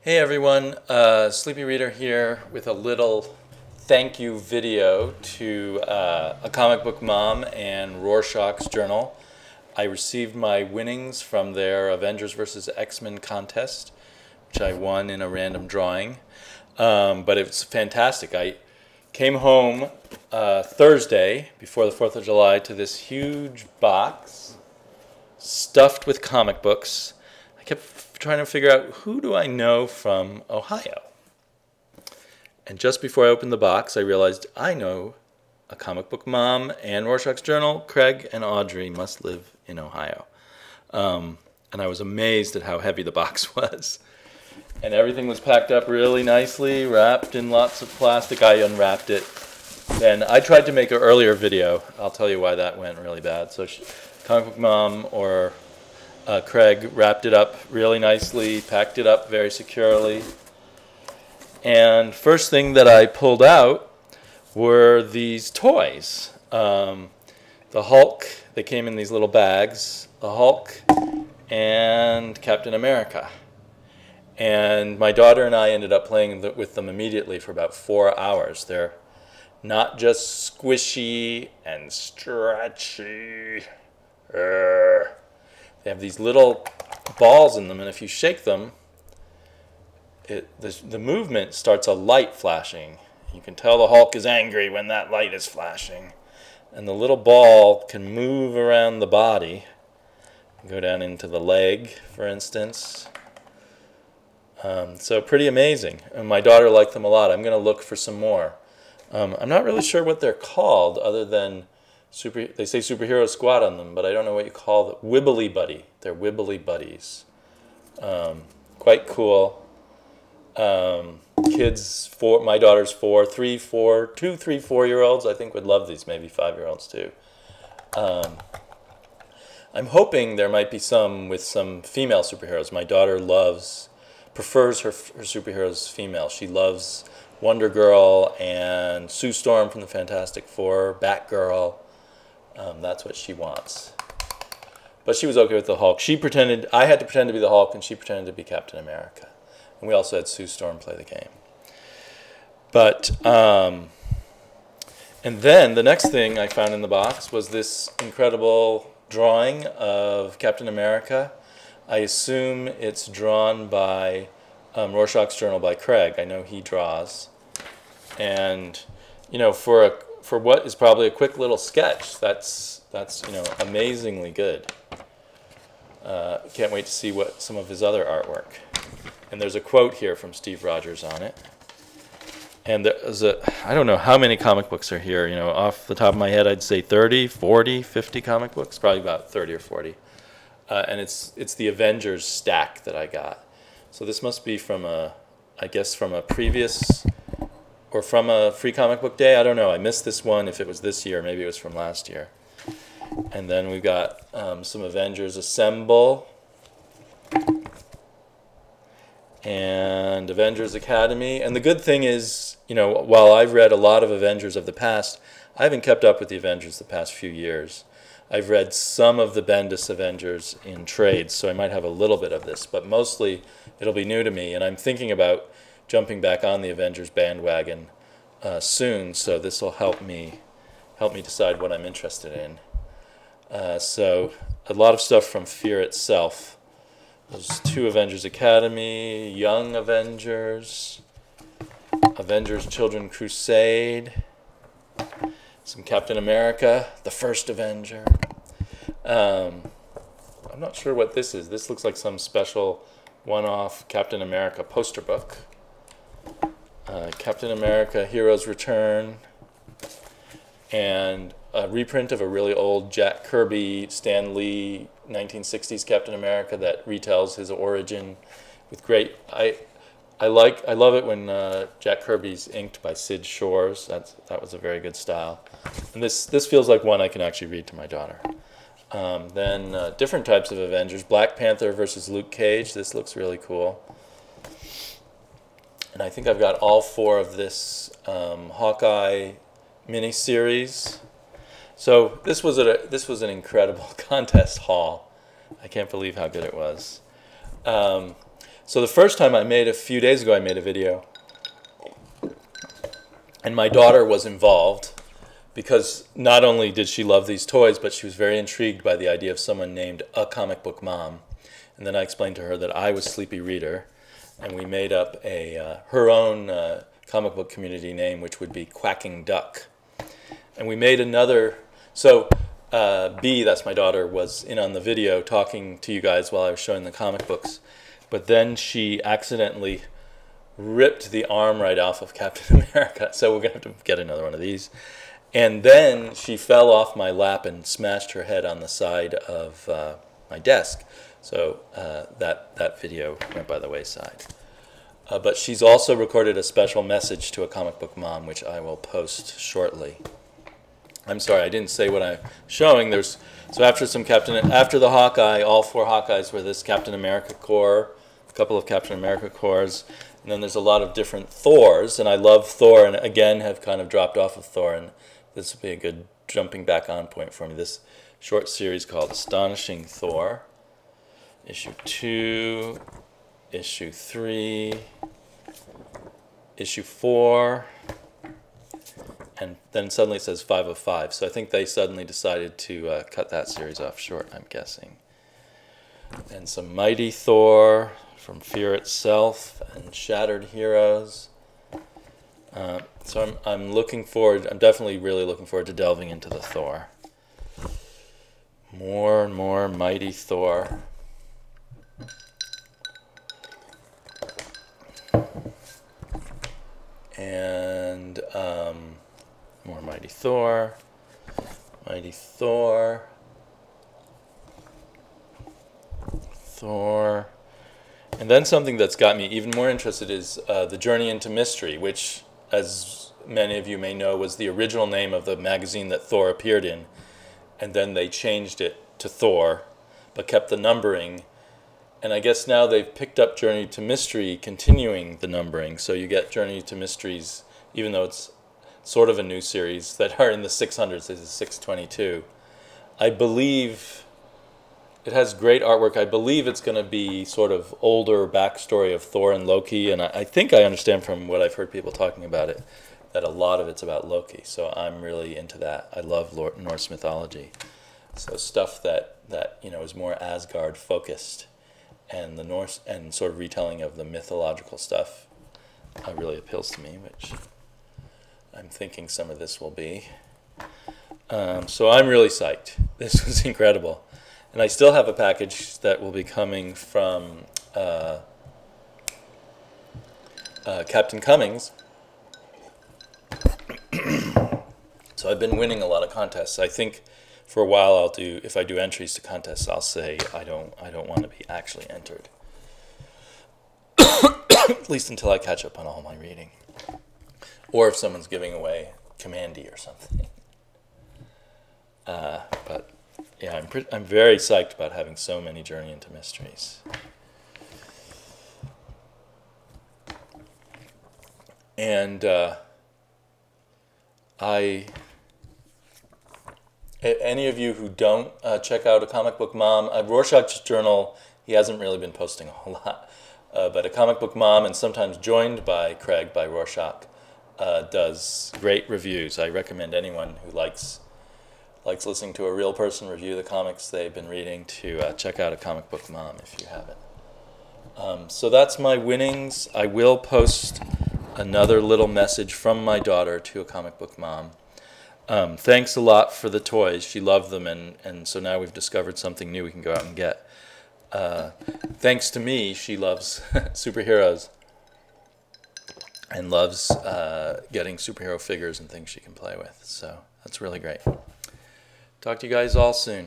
Hey everyone, Sleepy Reader here with a little thank you video to A Comic Book Mom and RorschachzJournal. I received my winnings from their Avengers vs. X-Men contest, which I won in a random drawing. But it was fantastic. I came home Thursday before the 4th of July to this huge box stuffed with comic books. I kept trying to figure out, who do I know from Ohio? And just before I opened the box, I realized I know A Comic Book Mom and RorschachzJournal. Craig and Audrey must live in Ohio. And I was amazed at how heavy the box was. And everything was packed up really nicely, wrapped in lots of plastic. I unwrapped it. Then I tried to make an earlier video. I'll tell you why that went really bad. So Comic Book Mom or Craig wrapped it up really nicely, packed it up very securely. And first thing that I pulled out were these toys. The Hulk, they came in these little bags, the Hulk and Captain America. And my daughter and I ended up playing with them immediately for about 4 hours. They're not just squishy and stretchy. They have these little balls in them, and if you shake them, the movement starts a light flashing. You can tell the Hulk is angry when that light is flashing. And the little ball can move around the body, go down into the leg, for instance. So pretty amazing. And my daughter liked them a lot. I'm going to look for some more. I'm not really sure what they're called, other than they say Superhero Squad on them, but I don't know what you call them. Wibbly Buddy. They're Wibbly Buddies. Quite cool. Kids, my daughter's 4, 3, 4, 2, 3, 4-year-olds, I think would love these, maybe 5-year-olds too. I'm hoping there might be some with some female superheroes. My daughter prefers her superheroes female. She loves Wonder Girl and Sue Storm from the Fantastic Four, Batgirl. That's what she wants. But she was okay with the Hulk. I had to pretend to be the Hulk, and she pretended to be Captain America. And we also had Sue Storm play the game. But, and then the next thing I found in the box was this incredible drawing of Captain America. I assume it's drawn by RorschachzJournal by Craig. I know he draws. And, you know, for what is probably a quick little sketch, that's amazingly good. Can't wait to see some of his other artwork. And there's a quote here from Steve Rogers on it. And I don't know how many comic books are here. You know, off the top of my head, I'd say 30, 40, 50 comic books, probably about 30 or 40. And it's the Avengers stack that I got. So this must be from I guess from a previous, or from a free comic book day. I don't know. I missed this one. If it was this year, maybe it was from last year. And then we've got some Avengers Assemble and Avengers Academy. And the good thing is, you know, while I've read a lot of Avengers of the past, I haven't kept up with the Avengers the past few years. I've read some of the Bendis Avengers in trades, so I might have a little bit of this, but mostly it'll be new to me. And I'm thinking about jumping back on the Avengers bandwagon soon, so this will help me decide what I'm interested in. So a lot of stuff from Fear itself. There's 2 Avengers Academy, Young Avengers, Avengers Children Crusade, some Captain America, the First Avenger. I'm not sure what this is. This looks like some special one-off Captain America poster book. Captain America Heroes Return, and a reprint of a really old Jack Kirby, Stan Lee 1960s Captain America that retells his origin with great. I love it when Jack Kirby's inked by Sid Shores. That was a very good style. And this feels like one I can actually read to my daughter. Then different types of Avengers. Black Panther versus Luke Cage. This looks really cool. And I think I've got all 4 of this Hawkeye miniseries. So this was an incredible contest haul. I can't believe how good it was. So the first time a few days ago, I made a video, and my daughter was involved because not only did she love these toys, but she was very intrigued by the idea of someone named A Comic Book Mom. And then I explained to her that I was Sleepy Reader, and we made up her own comic book community name, which would be Quacking Duck. And we made another, so B, that's my daughter, was in on the video talking to you guys while I was showing the comic books. But then she accidentally ripped the arm right off of Captain America, so we're going to have to get another one of these. And then she fell off my lap and smashed her head on the side of my desk. So that video went by the wayside. But she's also recorded a special message to A Comic Book Mom, which I will post shortly. I'm sorry, I didn't say what I'm showing. So after the Hawkeye, all 4 Hawkeyes were this Captain America Corps, a couple of Captain America Corps, and then there's a lot of different Thors, and I love Thor, and again have kind of dropped off of Thor, and this would be a good jumping back on point for me. This short series called Astonishing Thor, issue 2, issue 3, issue 4, and then suddenly it says 5 of 5. So I think they suddenly decided to cut that series off short, I'm guessing. And some Mighty Thor from Fear Itself and Shattered Heroes. So I'm definitely really looking forward to delving into the Thor. More and more Mighty Thor. And more Mighty Thor, Mighty Thor, Thor. And then something that's got me even more interested is The Journey into Mystery, which, as many of you may know, was the original name of the magazine that Thor appeared in. And then they changed it to Thor, but kept the numbering. And I guess now they've picked up Journey to Mystery, continuing the numbering. So you get Journey to Mysteries, even though it's sort of a new series, that are in the 600s. This is 622. I believe it has great artwork. I believe it's going to be sort of older backstory of Thor and Loki. And I think I understand from what I've heard people talking about it that a lot of it's about Loki. So I'm really into that. I love Norse mythology. So stuff that is more Asgard focused. And the Norse and sort of retelling of the mythological stuff really appeals to me, which I'm thinking some of this will be. So I'm really psyched. This was incredible. And I still have a package that will be coming from Captain Cummings. So I've been winning a lot of contests. I think for a while if I do entries to contests, I'll say I don't want to be actually entered. At least until I catch up on all my reading. Or if someone's giving away Commandy or something. But yeah, I'm very psyched about having so many Journey into Mysteries. And any of you who don't check out A Comic Book Mom, RorschachzJournal, he hasn't really been posting a whole lot, but A Comic Book Mom, and sometimes joined by Craig, by Rorschach, does great reviews. I recommend anyone who likes listening to a real person review the comics they've been reading to check out A Comic Book Mom if you haven't. So that's my winnings. I will post another little message from my daughter to A Comic Book Mom. Thanks a lot for the toys. She loved them, and so now we've discovered something new we can go out and get. Thanks to me, she loves superheroes and loves getting superhero figures and things she can play with. So that's really great. Talk to you guys all soon.